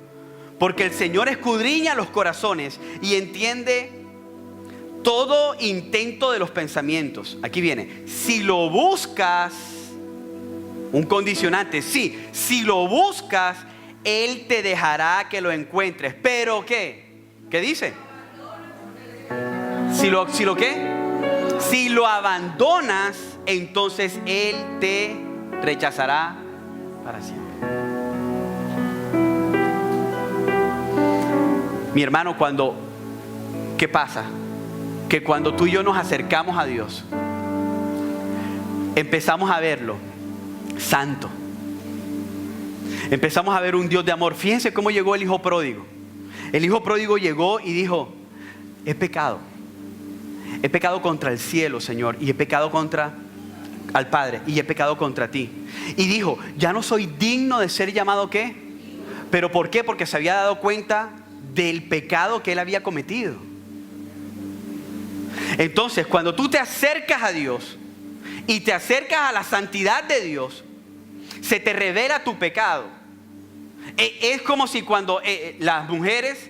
porque el Señor escudriña los corazones y entiende todo intento de los pensamientos. Aquí viene: si lo buscas, un condicionante, sí, si lo buscas, Él te dejará que lo encuentres. Pero ¿qué? ¿Qué dice? Si lo ¿qué? Si lo abandonas, entonces Él te rechazará para siempre. Mi hermano, ¿qué pasa? Que cuando tú y yo nos acercamos a Dios, empezamos a verlo santo. Empezamos a ver un Dios de amor. Fíjense cómo llegó el hijo pródigo. El hijo pródigo llegó y dijo: he pecado. He pecado contra el cielo, Señor, y he pecado contra al Padre, y he pecado contra ti. Y dijo: ya no soy digno de ser llamado ¿qué? ¿Pero por qué? Porque se había dado cuenta del pecado que él había cometido. Entonces, cuando tú te acercas a Dios y te acercas a la santidad de Dios, se te revela tu pecado. Es como si cuando las mujeres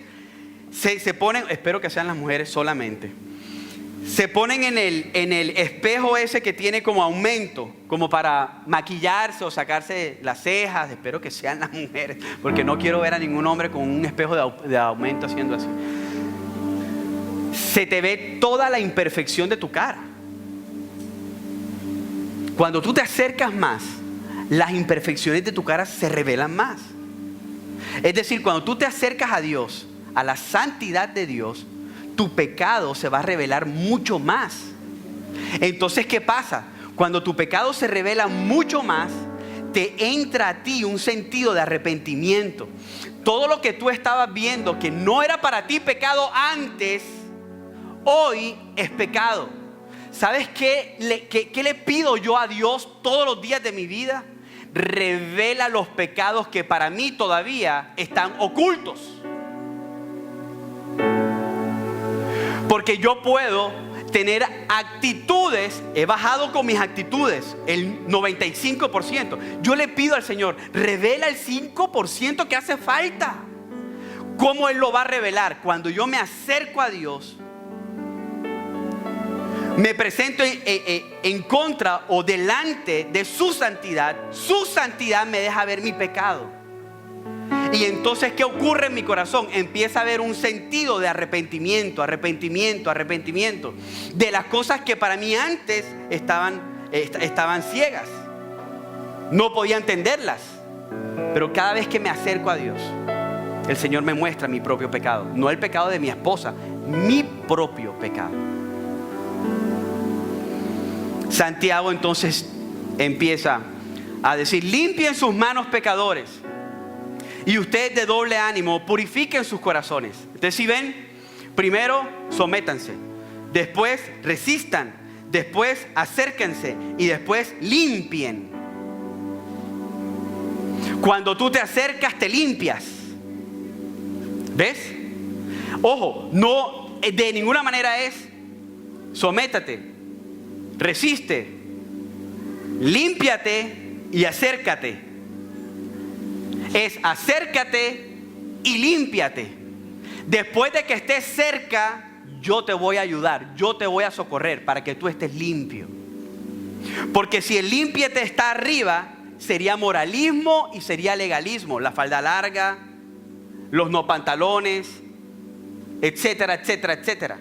se ponen, espero que sean las mujeres solamente, se ponen en el espejo ese que tiene como aumento, como para maquillarse o sacarse las cejas. Espero que sean las mujeres, porque no quiero ver a ningún hombre con un espejo de aumento haciendo así. Se te ve toda la imperfección de tu cara. Cuando tú te acercas más, las imperfecciones de tu cara se revelan más. Es decir, cuando tú te acercas a Dios, a la santidad de Dios, tu pecado se va a revelar mucho más. Entonces, ¿qué pasa? Cuando tu pecado se revela mucho más, te entra a ti un sentido de arrepentimiento. Todo lo que tú estabas viendo que no era para ti pecado antes, hoy es pecado. ¿Sabes qué le pido yo a Dios todos los días de mi vida? Revela los pecados que para mí todavía están ocultos. Porque yo puedo tener actitudes, he bajado con mis actitudes el 95%. Yo le pido al Señor: revela el 5% que hace falta. ¿Cómo Él lo va a revelar? Cuando yo me acerco a Dios, me presento en contra o delante de su santidad me deja ver mi pecado. Y entonces, ¿qué ocurre en mi corazón? Empieza a haber un sentido de arrepentimiento de las cosas que para mí antes estaban ciegas. No podía entenderlas. Pero cada vez que me acerco a Dios, el Señor me muestra mi propio pecado. No el pecado de mi esposa, mi propio pecado. Santiago entonces empieza a decir: limpien sus manos, pecadores, y ustedes de doble ánimo, purifiquen sus corazones. Entonces, si ven, primero sométanse, después resistan, después acérquense y después limpien. Cuando tú te acercas, te limpias. ¿Ves? Ojo, no de ninguna manera es sométate, resiste, límpiate y acércate. Es acércate y límpiate. Después de que estés cerca, yo te voy a ayudar, yo te voy a socorrer para que tú estés limpio. Porque si el límpiate está arriba, sería moralismo y sería legalismo. La falda larga, los no pantalones, etcétera, etcétera, etcétera.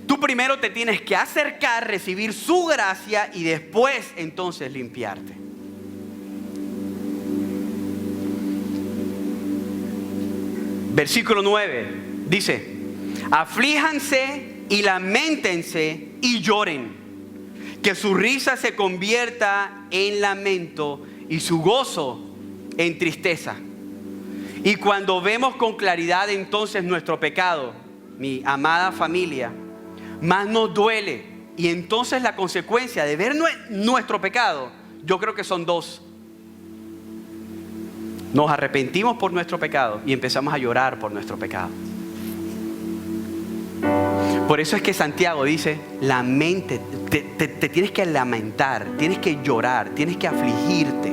Tú primero te tienes que acercar, recibir su gracia y después entonces limpiarte. Versículo 9 dice: aflíjanse y lamentense y lloren, que su risa se convierta en lamento y su gozo en tristeza. Y cuando vemos con claridad entonces nuestro pecado, mi amada familia, más nos duele. Y entonces la consecuencia de ver nuestro pecado, yo creo que son dos. Nos arrepentimos por nuestro pecado y empezamos a llorar por nuestro pecado. Por eso es que Santiago dice: lamente, te tienes que lamentar, tienes que llorar, tienes que afligirte.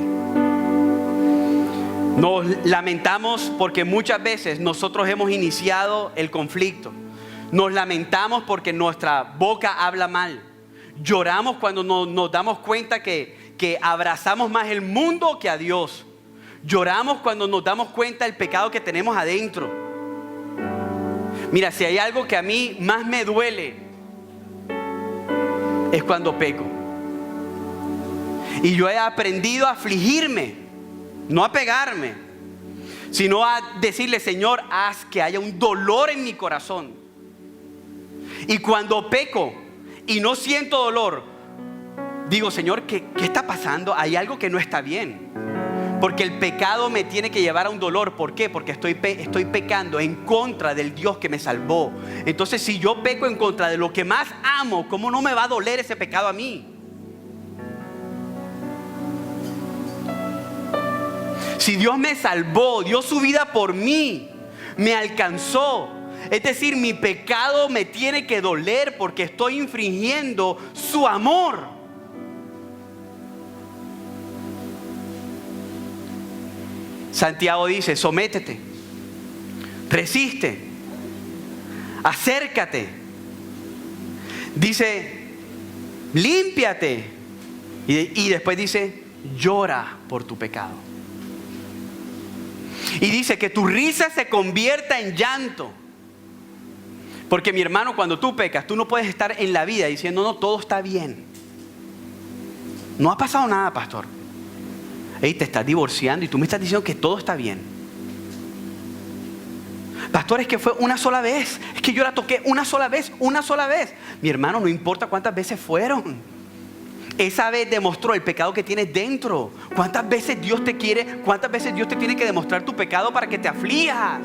Nos lamentamos porque muchas veces nosotros hemos iniciado el conflicto. Nos lamentamos porque nuestra boca habla mal. Lloramos cuando nos damos cuenta que abrazamos más el mundo que a Dios. Lloramos cuando nos damos cuenta del pecado que tenemos adentro. Mira, si hay algo que a mí más me duele, es cuando peco. Y yo he aprendido a afligirme, no a pegarme, sino a decirle: Señor, haz que haya un dolor en mi corazón. Y cuando peco y no siento dolor, digo: Señor, ¿qué está pasando? Hay algo que no está bien. Porque el pecado me tiene que llevar a un dolor. ¿Por qué? Porque estoy pecando en contra del Dios que me salvó. Entonces, si yo peco en contra de lo que más amo, ¿cómo no me va a doler ese pecado a mí? Si Dios me salvó, dio su vida por mí, me alcanzó. Es decir, mi pecado me tiene que doler porque estoy infringiendo su amor. Santiago dice: sométete, resiste, acércate. Dice: límpiate. Y después dice: llora por tu pecado. Y dice que tu risa se convierta en llanto. Porque, mi hermano, cuando tú pecas, tú no puedes estar en la vida diciendo: no, todo está bien. No ha pasado nada, pastor. Hey, te estás divorciando y tú me estás diciendo que todo está bien. Pastor, es que fue una sola vez. Es que yo la toqué una sola vez. Mi hermano, no importa cuántas veces fueron. Esa vez demostró el pecado que tienes dentro. ¿Cuántas veces Dios te tiene que demostrar tu pecado para que te aflijas?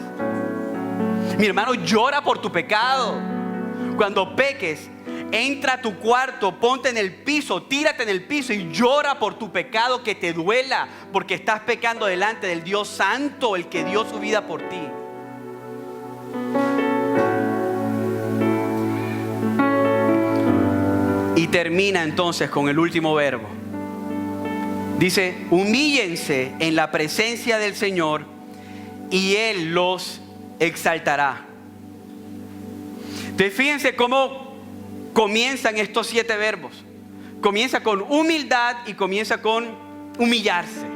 Mi hermano, llora por tu pecado. Cuando peques, entra a tu cuarto, ponte en el piso, tírate en el piso y llora por tu pecado, que te duela, porque estás pecando delante del Dios Santo, el que dio su vida por ti. Y termina entonces con el último verbo. Dice: humíllense en la presencia del Señor y Él los exaltará. Entonces, fíjense cómo comienzan estos 7 verbos. Comienza con humildad y comienza con humillarse.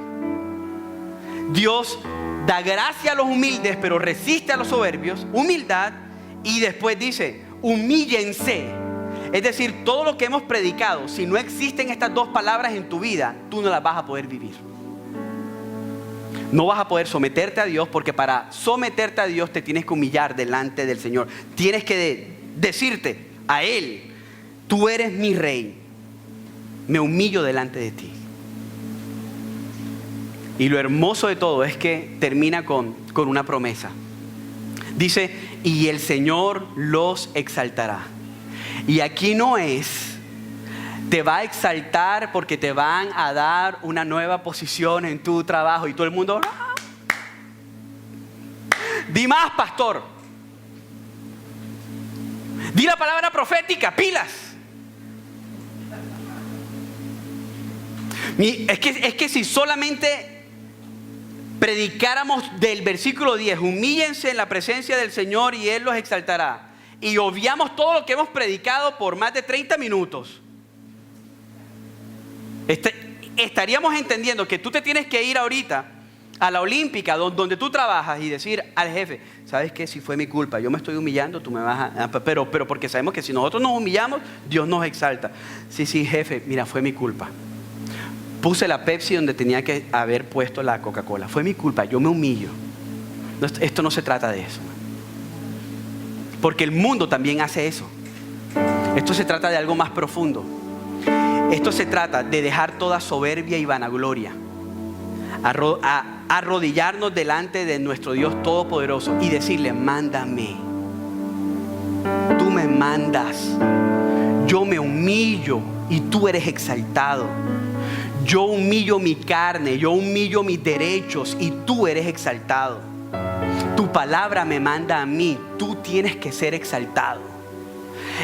Dios da gracia a los humildes, pero resiste a los soberbios. Humildad. Y después dice: humíllense. Es decir, todo lo que hemos predicado, si no existen estas dos palabras en tu vida, tú no las vas a poder vivir. No vas a poder someterte a Dios, porque para someterte a Dios te tienes que humillar delante del Señor. Tienes que decirte a Él: tú eres mi rey, me humillo delante de ti. Y lo hermoso de todo es que termina con una promesa. Dice: y el Señor los exaltará. Y aquí no es: te va a exaltar porque te van a dar una nueva posición en tu trabajo. Y todo el mundo: ¡ah! Di más, pastor. Di la palabra profética, pilas. Es que si solamente predicáramos del versículo 10, humíllense en la presencia del Señor y Él los exaltará, y obviamos todo lo que hemos predicado por más de 30 minutos, estaríamos entendiendo que tú te tienes que ir ahorita a la Olímpica, donde tú trabajas, y decir al jefe: ¿sabes qué? Si fue mi culpa, yo me estoy humillando, tú me vas a... Pero porque sabemos que si nosotros nos humillamos, Dios nos exalta. Sí, jefe, mira, fue mi culpa. Puse la Pepsi donde tenía que haber puesto la Coca-Cola. Fue mi culpa, yo me humillo. Esto no se trata de eso. Porque el mundo también hace eso. Esto se trata de algo más profundo. Esto se trata de dejar toda soberbia y vanagloria, arrodillarnos delante de nuestro Dios Todopoderoso y decirle: mándame. Tú me mandas. Yo me humillo y tú eres exaltado. Yo humillo mi carne, yo humillo mis derechos y tú eres exaltado. Tu palabra me manda a mí, tú tienes que ser exaltado.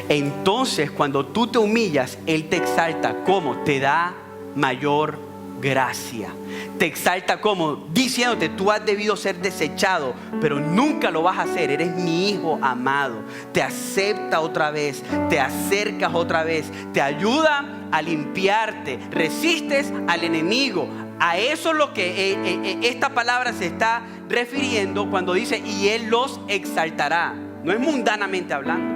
Entonces, cuando tú te humillas, Él te exalta. ¿Cómo? Te da mayor gracia. Te exalta como diciéndote: tú has debido ser desechado, pero nunca lo vas a hacer. Eres mi hijo amado. Te acepta otra vez, te acercas otra vez, te ayuda a limpiarte, resistes al enemigo. A eso es lo que esta palabra se está refiriendo cuando dice: y Él los exaltará. No es mundanamente hablando.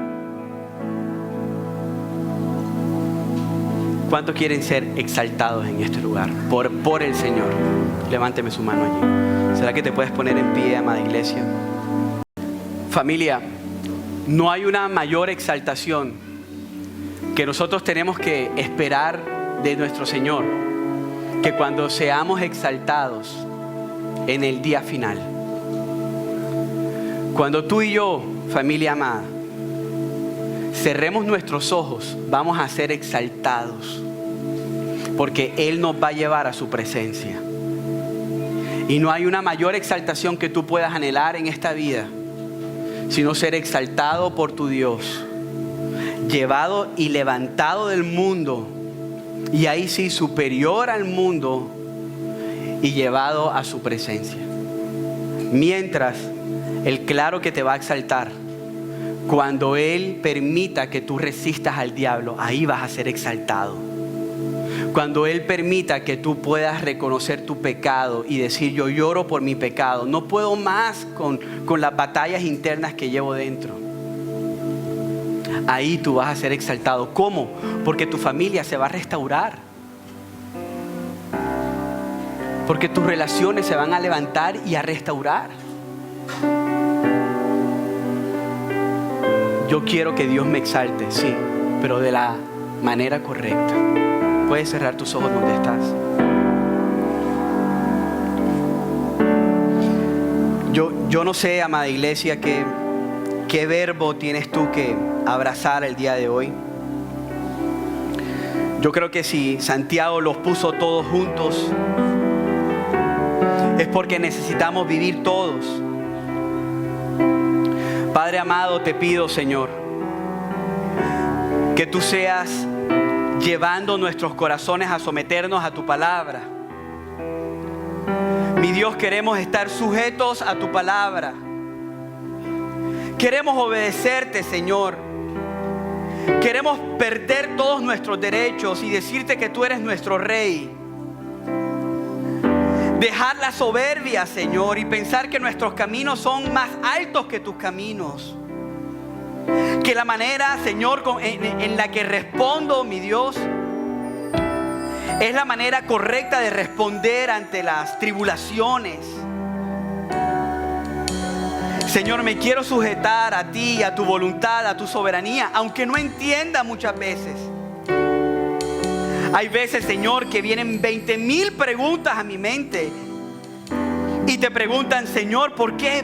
¿Cuántos quieren ser exaltados en este lugar por el Señor? Levánteme su mano allí. ¿Será que te puedes poner en pie, amada iglesia? Familia, no hay una mayor exaltación que nosotros tenemos que esperar de nuestro Señor que cuando seamos exaltados en el día final. Cuando tú y yo, familia amada, cerremos nuestros ojos, vamos a ser exaltados, porque Él nos va a llevar a su presencia. Y no hay una mayor exaltación que tú puedas anhelar en esta vida, sino ser exaltado por tu Dios, llevado y levantado del mundo, y ahí sí superior al mundo, y llevado a su presencia. Mientras, Él claro que te va a exaltar. Cuando Él permita que tú resistas al diablo, ahí vas a ser exaltado. Cuando Él permita que tú puedas reconocer tu pecado y decir: yo lloro por mi pecado, no puedo más con las batallas internas que llevo dentro. Ahí tú vas a ser exaltado. ¿Cómo? Porque tu familia se va a restaurar. Porque tus relaciones se van a levantar y a restaurar. Yo quiero que Dios me exalte, sí, pero de la manera correcta. Puedes cerrar tus ojos donde estás. Yo no sé, amada iglesia, qué verbo tienes tú que abrazar el día de hoy. Yo creo que si Santiago los puso todos juntos, es porque necesitamos vivir todos. Padre amado, te pido, Señor, que tú seas llevando nuestros corazones a someternos a tu palabra. Mi Dios, queremos estar sujetos a tu palabra. Queremos obedecerte, Señor. Queremos perder todos nuestros derechos y decirte que tú eres nuestro Rey. Dejar la soberbia, Señor, y pensar que nuestros caminos son más altos que tus caminos. Que la manera, Señor, en la que respondo, mi Dios, es la manera correcta de responder ante las tribulaciones. Señor, me quiero sujetar a ti, a tu voluntad, a tu soberanía, aunque no entienda muchas veces. Hay veces, Señor, que vienen 20,000 preguntas a mi mente y te preguntan: Señor, ¿por qué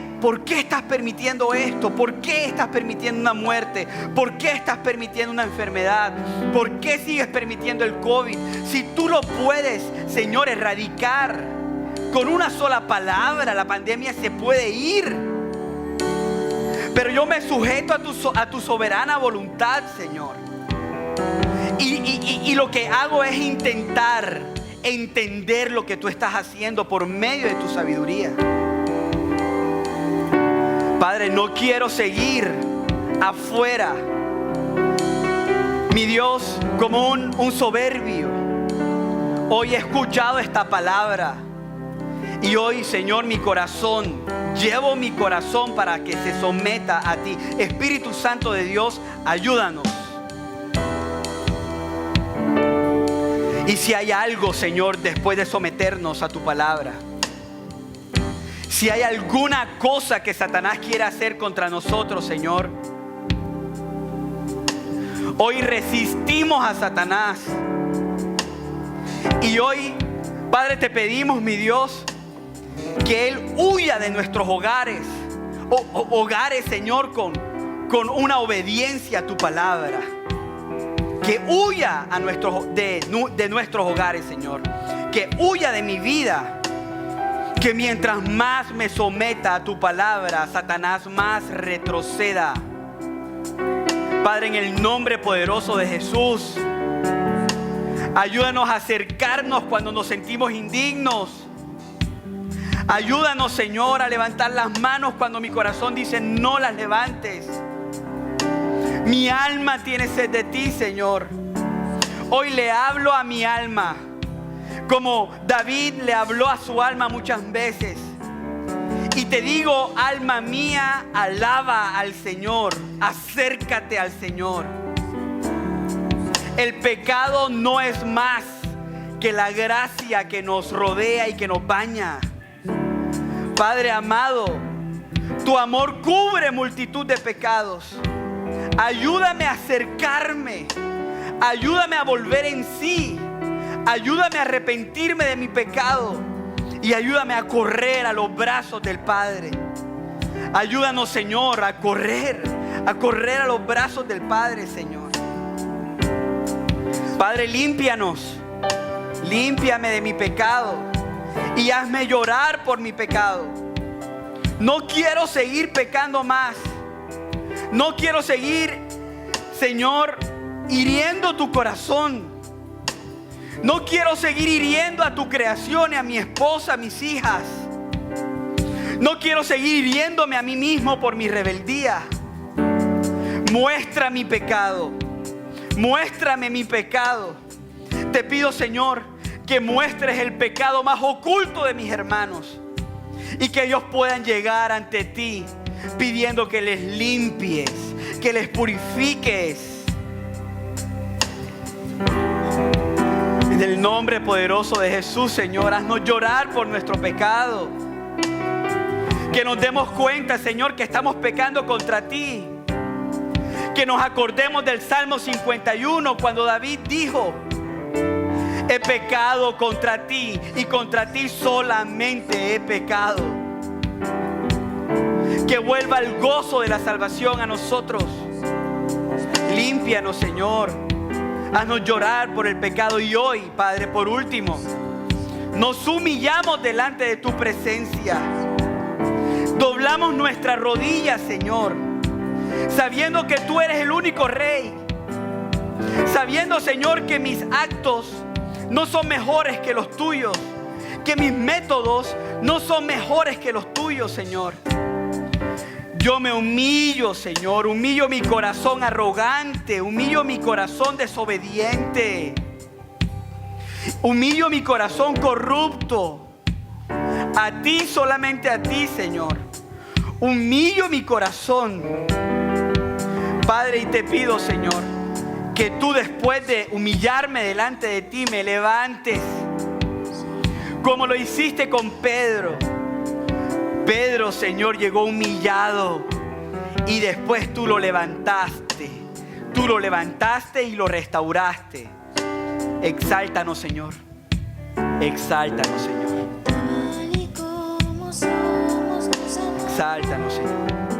estás permitiendo esto? ¿Por qué estás permitiendo una muerte? ¿Por qué estás permitiendo una enfermedad? ¿Por qué sigues permitiendo el COVID? Si tú lo puedes, Señor, erradicar con una sola palabra, la pandemia se puede ir. Pero yo me sujeto a tu soberana voluntad, Señor. Y lo que hago es intentar entender lo que tú estás haciendo por medio de tu sabiduría. Padre, no quiero seguir afuera, mi Dios, como un soberbio. Hoy he escuchado esta palabra y hoy, Señor, llevo mi corazón para que se someta a ti. Espíritu Santo de Dios, ayúdanos. Y si hay algo, Señor, después de someternos a tu palabra, Si hay alguna cosa que Satanás quiere hacer contra nosotros, Señor, hoy resistimos a Satanás. Y hoy, Padre, te pedimos, mi Dios, que Él huya de nuestros hogares. Hogares, Señor, con una obediencia a tu palabra. Que huya de nuestros hogares, Señor. Que huya de mi vida. Que mientras más me someta a tu palabra, Satanás más retroceda. Padre, en el nombre poderoso de Jesús, ayúdanos a acercarnos cuando nos sentimos indignos. Ayúdanos, Señor, a levantar las manos cuando mi corazón dice no las levantes. Mi alma tiene sed de ti, Señor. Hoy le hablo a mi alma, como David le habló a su alma muchas veces. Y te digo, alma mía, alaba al Señor, acércate al Señor. El pecado no es más que la gracia que nos rodea y que nos baña. Padre amado, tu amor cubre multitud de pecados. Ayúdame a acercarme, ayúdame a volver en sí, ayúdame a arrepentirme de mi pecado y ayúdame a correr a los brazos del Padre. Ayúdanos, Señor, a correr a los brazos del Padre, Señor. Padre, límpianos, límpiame de mi pecado y hazme llorar por mi pecado. No quiero seguir pecando más. No quiero seguir, Señor, hiriendo tu corazón. No quiero seguir hiriendo a tu creación y a mi esposa, a mis hijas. No quiero seguir hiriéndome a mí mismo por mi rebeldía. Muestra mi pecado. Muéstrame mi pecado. Te pido, Señor, que muestres el pecado más oculto de mis hermanos y que ellos puedan llegar ante ti pidiendo que les limpies, que les purifiques. En el nombre poderoso de Jesús, Señor, haznos llorar por nuestro pecado. Que nos demos cuenta, Señor, que estamos pecando contra ti. Que nos acordemos del Salmo 51 cuando David dijo: he pecado contra ti y contra ti solamente he pecado. Que vuelva el gozo de la salvación a nosotros. Límpianos, Señor. Haznos llorar por el pecado. Y hoy, Padre, por último, nos humillamos delante de tu presencia. Doblamos nuestras rodillas, Señor, sabiendo que tú eres el único Rey. Sabiendo, Señor, que mis actos no son mejores que los tuyos, que mis métodos no son mejores que los tuyos, Señor. Yo me humillo, Señor, humillo mi corazón arrogante, humillo mi corazón desobediente, humillo mi corazón corrupto. A ti, solamente a ti, Señor. Humillo mi corazón, Padre, y te pido, Señor, que tú, después de humillarme delante de ti, me levantes como lo hiciste con Pedro. Pedro, Señor, llegó humillado y después tú lo levantaste. Tú lo levantaste y lo restauraste. Exáltanos, Señor. Exáltanos, Señor. Exáltanos, Señor.